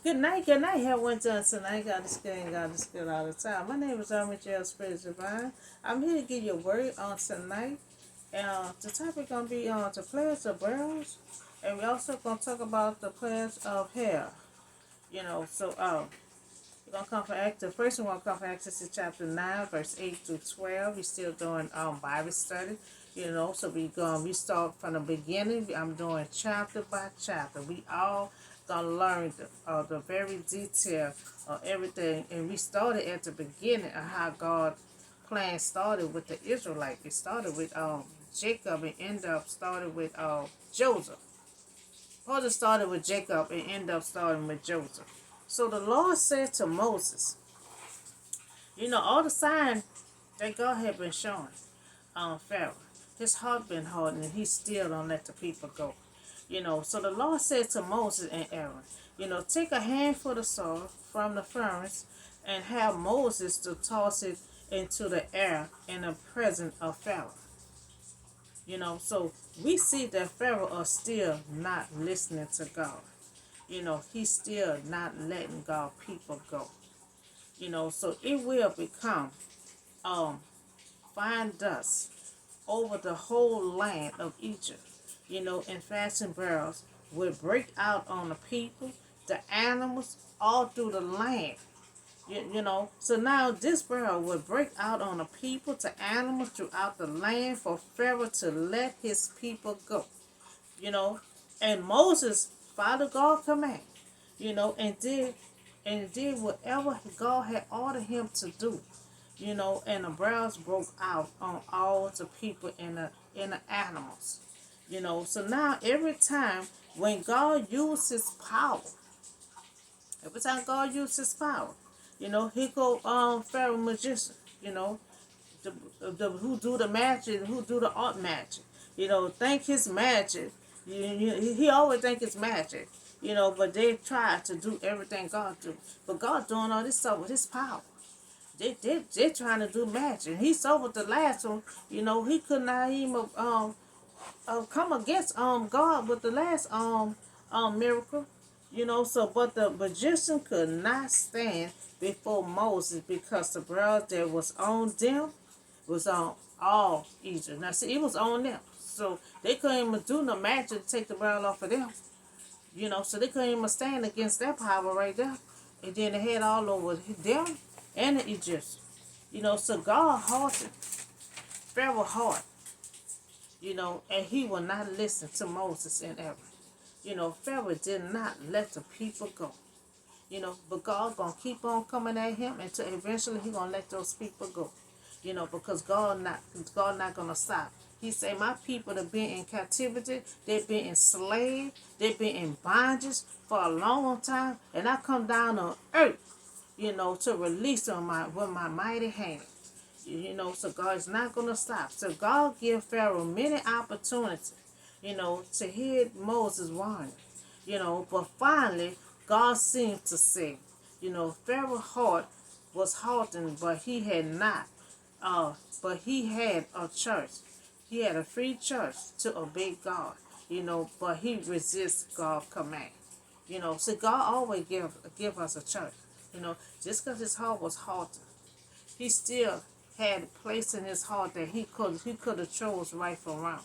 Good night, everyone. Tonight, God is good all the time. My name is Michelle Spirit Divine. I'm here to give you a word on tonight. The topic gonna be on the players of barrels, and we also gonna talk about the players of hair. We're gonna come from Acts. The first one gonna come from Exodus chapter 9, verse 8 through 12. We're still doing Bible study. So we start from the beginning. I'm doing chapter by chapter. We all gonna learn the very detail of everything, and we started at the beginning of how God plan started with the Israelites. It started with Jacob and ended up started with Joseph. Moses started with Jacob and ended up starting with Joseph. So the Lord said to Moses, all the signs that God had been showing Pharaoh, his heart been hardened and he still don't let the people go. So the Lord said to Moses and Aaron, take a handful of salt from the furnace and have Moses to toss it into the air in the presence of Pharaoh. So we see that Pharaoh are still not listening to God. He's still not letting God people go. So it will become fine dust over the whole land of Egypt. And fashion barrels will break out on the people, the animals, all through the land. So now this barrel will break out on the people, the animals throughout the land for Pharaoh to let his people go. You know, and Moses followed God's command. And did whatever God had ordered him to do. And the barrels broke out on all the people and the animals. So now every time when God uses power, every time God uses power, he go Pharaoh magician, the, who do the magic, who do the art magic, think his magic. He always think it's magic, but they try to do everything God do. But God doing all this stuff with his power. They trying to do magic. He saw with the last one, he could not even come against God with the last miracle. So but the magician could not stand before Moses because the blood that was on them was on all Egypt. Now see, it was on them. So they couldn't even do no magic to take the blood off of them. So they couldn't even stand against that power right there. And then they had all over them and the Egyptians. So God halted Pharaoh's heart, and he will not listen to Moses and Aaron. Pharaoh did not let the people go. But God gonna keep on coming at him until eventually he gonna let those people go. Because God not gonna stop. He said, my people that been in captivity, they've been enslaved, they've been in bondage for a long time, and I come down on earth, to release them with my mighty hand. So God is not gonna stop. So God give Pharaoh many opportunities, to hear Moses' warning. But finally God seemed to say, Pharaoh's heart was hardened, but he had not. But he had a church. He had a free church to obey God. But he resists God's command. So God always give us a church. Just because his heart was hardened, he still had a place in his heart that he could have chose right from wrong.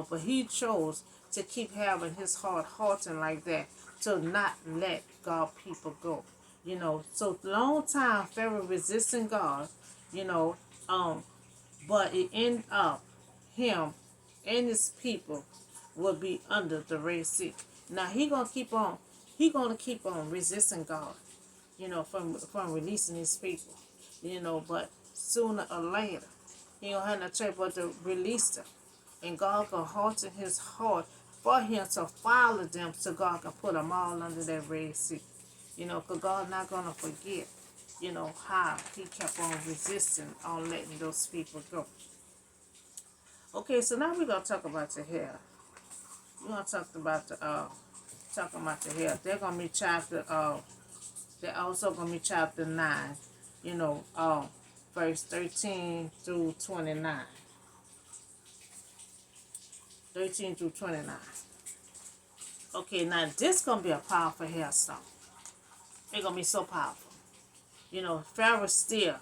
But he chose to keep having his heart hardened like that, to not let God people go. So long time Pharaoh resisting God, you know, but it ended up him and his people will be under the Red Sea. Now he gonna keep on resisting God, from releasing his people. But sooner or later, he gonna have no choice but to release them. And God gonna harden his heart for him to follow them so God can put them all under that Red Sea. Because God not gonna forget, how he kept on resisting on letting those people go. Okay, so now we're gonna talk about the hair. We're gonna talk about the hair. They're gonna be they're also gonna be chapter 9, verse 13 through 29. 13 through 29. Okay, now this gonna be a powerful hairstone. It's gonna be so powerful. Pharaoh still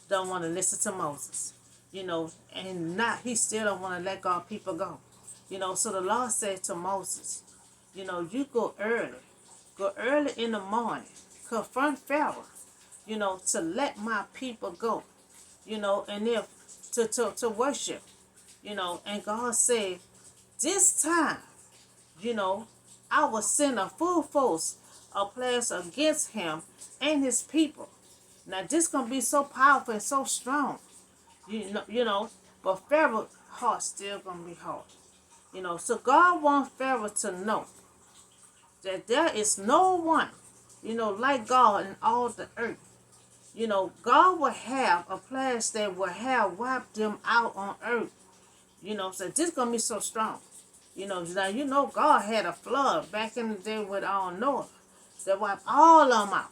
don't want to listen to Moses. And not he still don't want to let God people go. So the Lord said to Moses, you go early in the morning, confront Pharaoh, to let my people go, and if to worship, and God said, this time, you know, I will send a full force of players against him and his people. Now this gonna be so powerful and so strong, but Pharaoh's heart still gonna be hard. So God wants Pharaoh to know that there is no one, like God in all the earth. God will have a place that will have wiped them out on earth. So this gonna be so strong. Now God had a flood back in the day with Noah that wiped all of them out.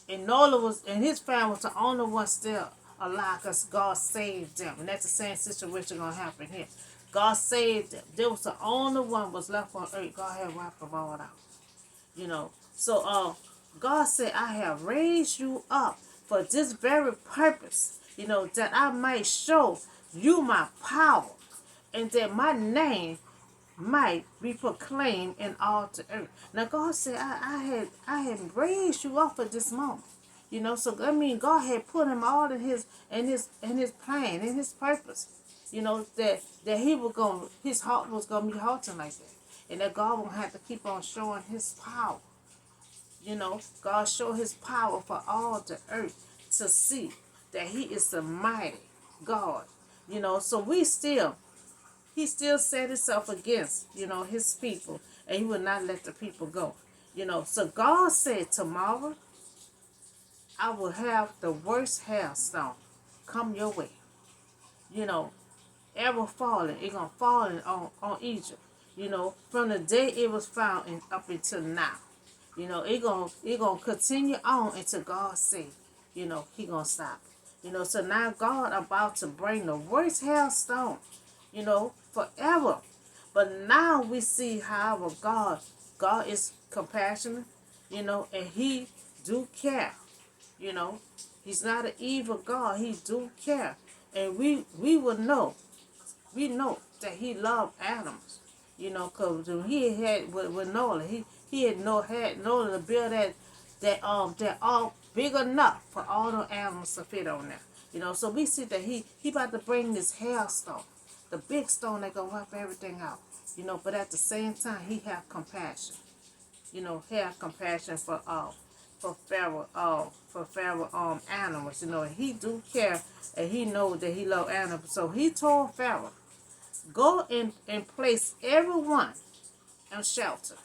And Noah and his family was the only one still alive because God saved them. And that's the same situation gonna happen here. God saved them. They was the only one was left on earth. God had wiped them all out. So God said, I have raised you up for this very purpose, that I might show you my power and that my name might be proclaimed in all the earth. Now God said, I had raised you up for this moment. So I mean God had put him all in his plan, in his purpose. That he was going his heart was gonna be halting like that. And that God won't have to keep on showing his power. God showed his power for all the earth to see that he is the mighty God. So he still set himself against, his people, and he would not let the people go. So God said, tomorrow I will have the worst hailstone come your way. Ever falling, it's gonna fall on Egypt. From the day it was found and up until now. It gonna continue on until God say, he gonna stop. So now God about to bring the worst hailstone, forever. But now we see how God is compassionate, and he do care. He's not an evil God. He do care. And we will know. We know that he loved animals. Because when he had with Noah, he had Noah to build that all big enough for all the animals to fit on there. So we see that he about to bring this hailstone, the big stone that gonna wipe everything out. But at the same time he have compassion. Have compassion for Pharaoh animals. He do care and he know that he love animals. So he told Pharaoh, go and place everyone in shelter.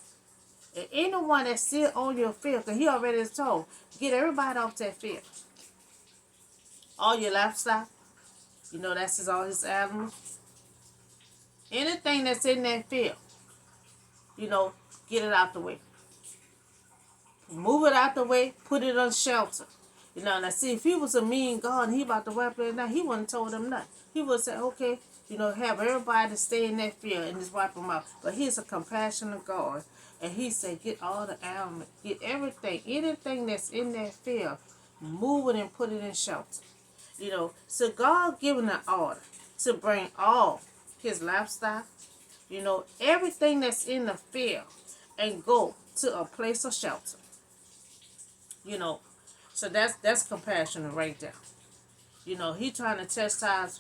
And anyone that's still on your field, because he already told, get everybody off that field. All your livestock, that's all his animals. Anything that's in that field, get it out the way. Move it out the way, put it on shelter. Now see, if he was a mean God and he about to wipe it out, he wouldn't have told them nothing. He would have said, okay, have everybody stay in that field and just wipe them out. But he's a compassionate God. And he said, get all the animals, get everything, anything that's in that field, move it and put it in shelter. So God given an order to bring all his livestock, everything that's in the field, and go to a place of shelter. So that's compassionate right there. He trying to chastise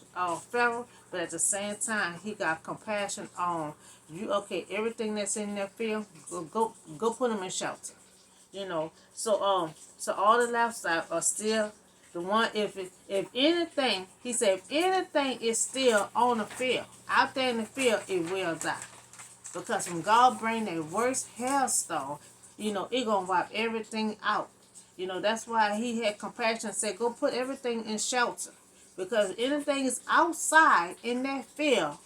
Pharaoh, but at the same time, he got compassion on you. Okay, everything that's in that field, go put them in shelter. So all the livestock are still the one. If anything, he said, if anything is still on the field, out there in the field, it will die. Because when God bring the worst hailstone, it gonna wipe everything out. That's why he had compassion and said, go put everything in shelter. Because anything is outside in that field,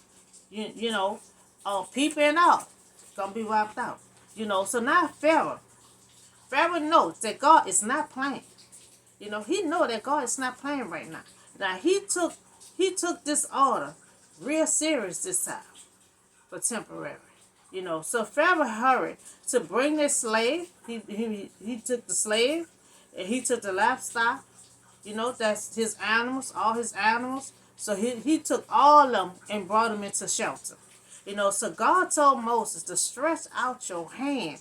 peeping out, gonna be wiped out. So now Pharaoh knows that God is not playing. He know that God is not playing right now. Now he took this order real serious this time for temporary. So Pharaoh hurried to bring the slave. He took the slave, and he took the livestock. That's his animals, all his animals. So he took all of them and brought them into shelter. So God told Moses to stretch out your hand,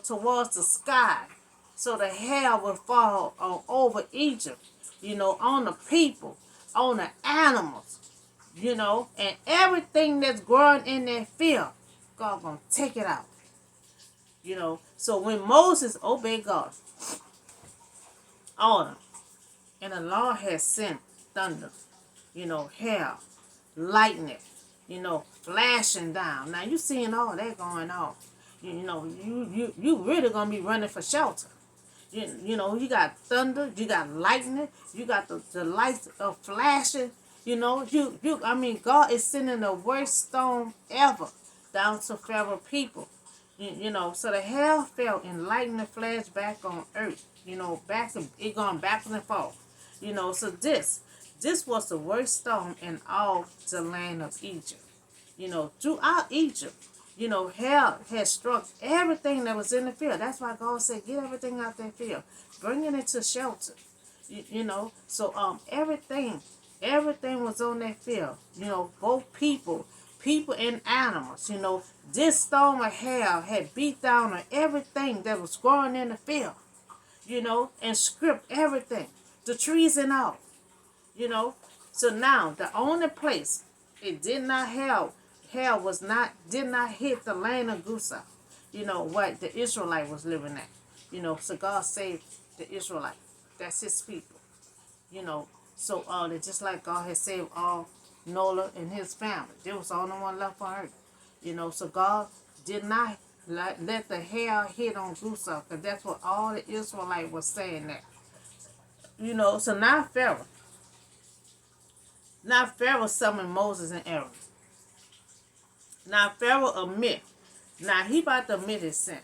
towards the sky, so the hail would fall over Egypt, on the people, on the animals, and everything that's growing in that field, God gonna take it out. So when Moses obeyed God on him, and the Lord had sent thunder, hail, lightning, flashing down. Now you seeing all that going on. You really gonna be running for shelter. You got thunder, you got lightning, you got the lights of flashing. God is sending the worst storm ever down to Pharaoh people. So the hail fell and lightning flashed back on earth. It going backwards and forth. So this was the worst storm in all the land of Egypt. Throughout Egypt, hell had struck everything that was in the field. That's why God said, get everything out that field. Bring it into shelter. So everything was on that field. Both people and animals. This storm of hell had beat down on everything that was growing in the field. And stripped everything. The trees and all. So now the only place it did not hell did not hit the land of Gusa, what the Israelite was living at. So God saved the Israelite. That's his people. So they just like God had saved all Noah and his family. They was the only one left on earth. So God did not let the hail hit on Gusa, because that's what all the Israelite was saying that. So now Pharaoh summoned Moses and Aaron. Now Pharaoh admit. Now he about to admit his sin.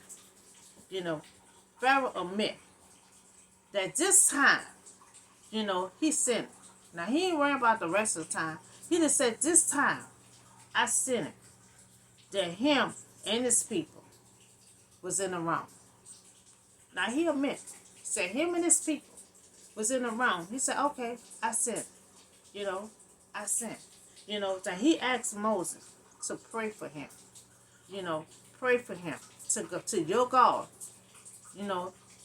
Pharaoh admit that this time, he sinned. Now he ain't worrying about the rest of the time. He just said, this time I sinned. That him and his people was in the wrong. Now he admit. Said him and his people was in the wrong. He said, okay, I sinned. I sinned. That he asked Moses to pray for him. Pray for him to go to your God.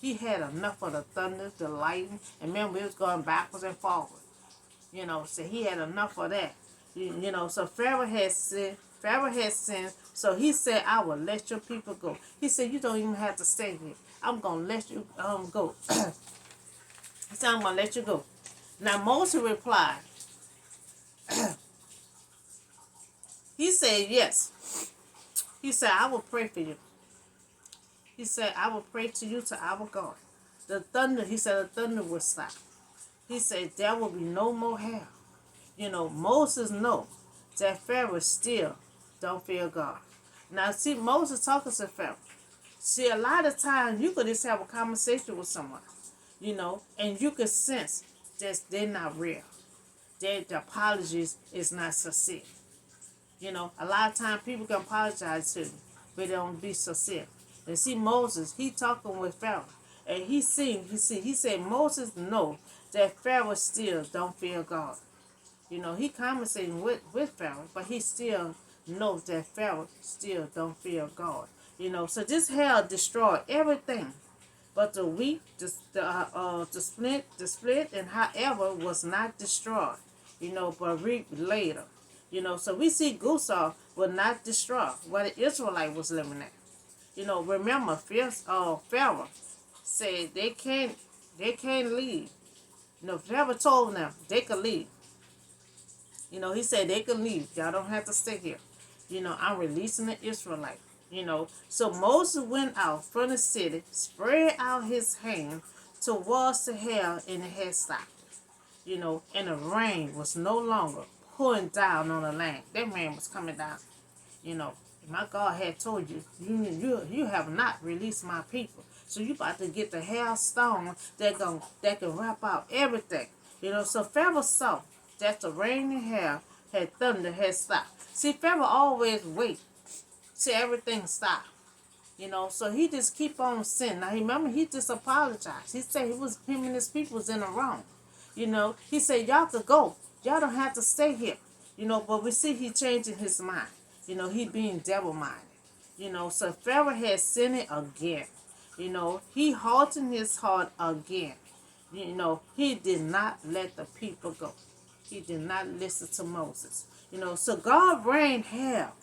He had enough of the thunder, the lightning, and remember, it was going backwards and forward. So he had enough of that. So Pharaoh had sinned. So he said, I will let your people go. He said, you don't even have to stay here. I'm going to let you go. He said, I'm going to let you go. Now Moses replied, he said, yes. He said, I will pray for you. He said, I will pray to you, to our God. He said, the thunder will stop. He said, there will be no more hail. Moses know that Pharaoh still don't fear God. Now, see, Moses talking to Pharaoh. See, a lot of times you could just have a conversation with someone, and you could sense that they're not real. That the apologies is not sincere. A lot of times people can apologize to you, but they don't be sincere. And see, Moses, he talking with Pharaoh. And he said, Moses know that Pharaoh still don't fear God. He conversating with Pharaoh, but he still knows that Pharaoh still don't fear God. So this hell destroyed everything. But the wheat, the split, and however was not destroyed. But reaped later. So we see Gusa was not destroyed, where the Israelite was living at. Remember, Pharaoh said they can't leave. Pharaoh told them they could leave. He said they could leave. Y'all don't have to stay here. I'm releasing the Israelite. So Moses went out from the city, spread out his hand towards the hell, and it had stopped. And the rain was no longer pouring down on the land. That rain was coming down. My God had told you, you have not released my people. So you about to get the hailstone that can wrap out everything. So Pharaoh saw that the rain and hail had thunder had stopped. See, Pharaoh always wait See, everything stopped. So he just keep on sinning. Now, remember, he just apologized. He said him and his people was in the wrong. He said, y'all could go. Y'all don't have to stay here. But we see he changing his mind. He being devil-minded. So Pharaoh had sinned again. He hardened his heart again. He did not let the people go. He did not listen to Moses. So God rained hell,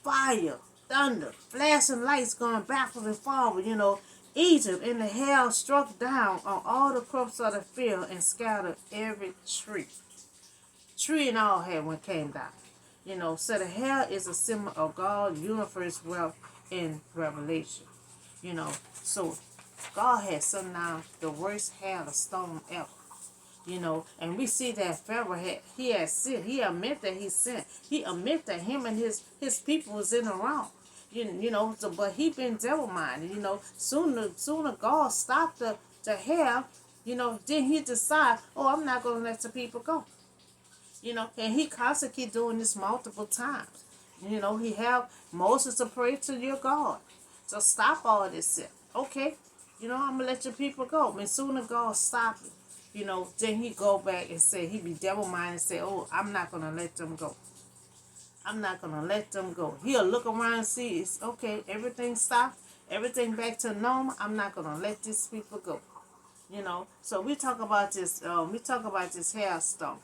fire, thunder, flashing lights going backwards and forward. Egypt and the hail struck down on all the crops of the field and scattered every tree. Tree and all had one came down. So the hail is a symbol of God's universe wealth in Revelation. So God had sent down the worst hail of storm ever. And we see that Pharaoh had sinned. He admit that he sinned. He admit that him and his people was in the wrong. But he been devil-minded. Sooner God stopped the hail. Then he decide, oh, I'm not gonna let the people go. And he constantly keep doing this multiple times. He have Moses to pray to your God to stop all this sin. Okay, I'm gonna let your people go. But sooner God stop it. Then he go back and say, he be devil-minded and say, oh, I'm not going to let them go. I'm not going to let them go. He'll look around and see, it's okay, everything stopped, everything back to normal. I'm not going to let these people go. So we talk about this hailstone.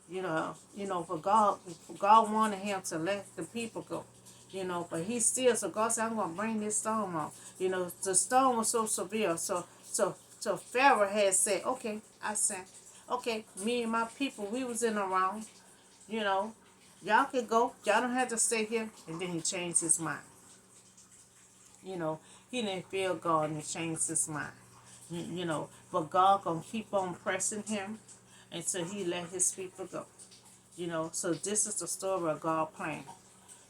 For God wanted him to let the people go. But he still, so God said, I'm going to bring this storm on. The storm was so severe. So Pharaoh had said, okay, I said, okay, me and my people, we was in the wrong. Y'all can go. Y'all don't have to stay here. And then he changed his mind. He didn't feel God and he changed his mind. But God gonna keep on pressing him until he let his people go. So this is the story of God playing.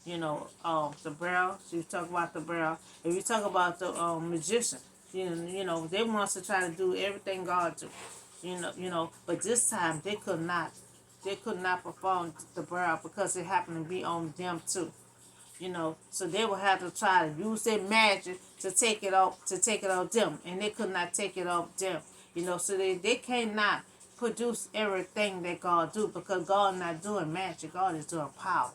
The barrel. You talk about the barrel. If you talk about the magician, they want to try to do everything God do. But this time they could not. They could not perform the barrel because it happened to be on them too. So they would have to try to use their magic to take it off them, and they could not take it off them. So they cannot produce everything that God do because God not doing magic. God is doing power.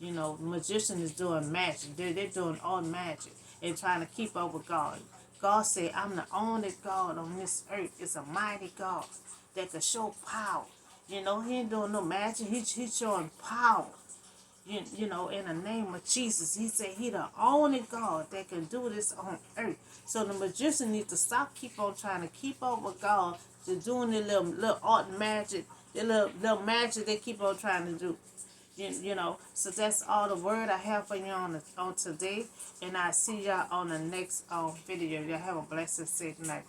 Magician is doing magic. They're doing all magic and trying to keep up with God. God said, I'm the only God on this earth. It's a mighty God that can show power. He ain't doing no magic. He's showing power. In the name of Jesus. He said he the only God that can do this on earth. So the magician needs to stop keep on trying to keep up with God. They're doing their little art magic. Their little magic they keep on trying to do. So that's all the word I have for you on today. And I see y'all on the next video. Y'all have a blessed, safe night.